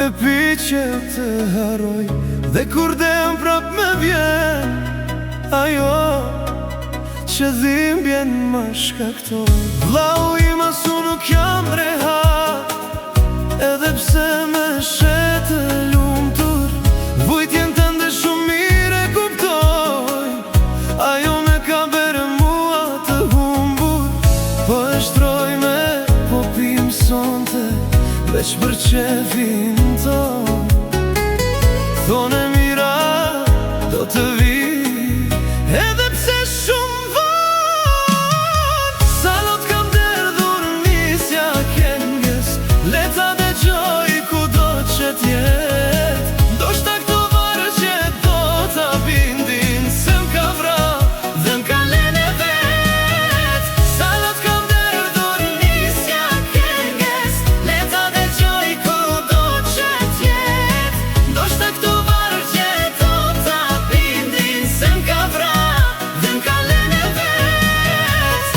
e pi që të haroj, dhe kur dem prap me vjen ajo që dhimbjen ma shkaktoj. Vllau im asu nuk jam rehat, edhe pse me shetë lumtur, vujtjen tënde shumë mire kuptoj. Ajo me ka bere mua të humbur, po e shtroj me popim sonte, veç për qefin ton. Thone mira do të vi, edhe pse shumë von. Salot kam derdhur nisja këngës, leta dhe gjoj ku do që t'jet. Ndoshta këto vargje do t'a bindin, se m'ka vra dhe m'ka lene vet. Salot kam derdhur nisja këngës, leta dhe gjoj ku do që t'jet. Ndoshta këto vargje do t'a bindin, se m'ka vra dhe m'ka lene vet.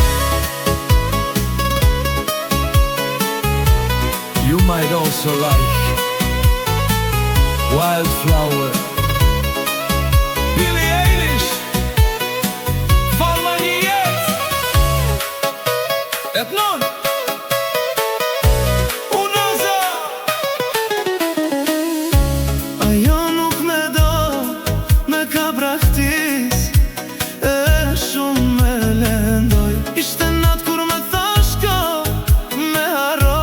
You might also like Wildflower, Billie Eilish, Falma një jet. Et non Unoza. Ajo nuk me do, me ka praktis, e shumë me lendoj. Ishte natë kur me thash ko, me haro,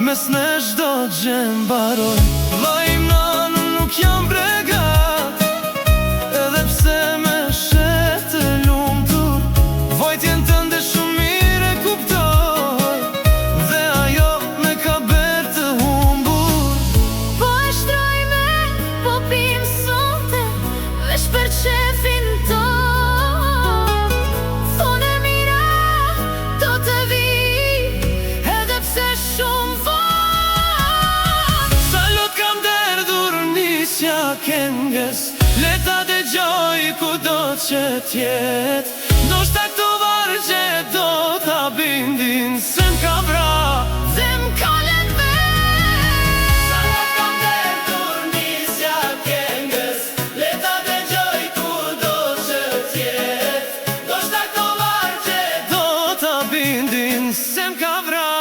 mes ne shdo gjem baroj. Vllajim nanë nuk jam bregat, edhe pse me shetë lumtur, vojtjen tënde shumë mire kuptoj. Dhe ajo me ka ber të humbur, Po e shtroj me popim sonte, veç për qefin ton. Thone mira do të vi, edhe pse shumë von. salot kam derdhur nisja këngës, leta dhe gjoj ku do që t'jet. Ndoshta këto vargje do t'a bindin, se m'ka vra Dhe m'ka lënë vet. Salot kam derdhur nisja këngës, leta dhe gjoj ku do që t'jet. Ndoshta këto vargje do t'a bindin, se m'ka vra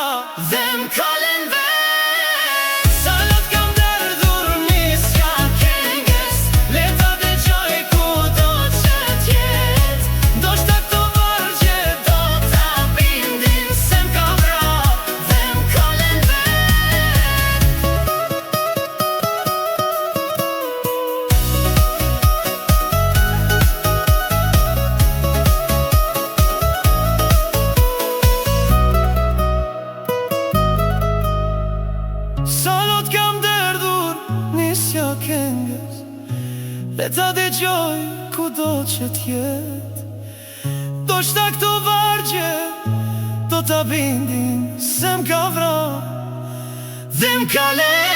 dhe m'ka lënë vet. Salot kam derdhur nisja këngës, leta dhe gjoj ku do që t'jet. Ndoshta këto vargje do t'a bindin, se m'ka vra dhe m'ka lënë vet. Salot kam derdhur nisja këngës, leta dhe gjoj ku do që t'jet. Ndoshta këto vargje do t'a bindin, se m'ka vra dhe m'ka lënë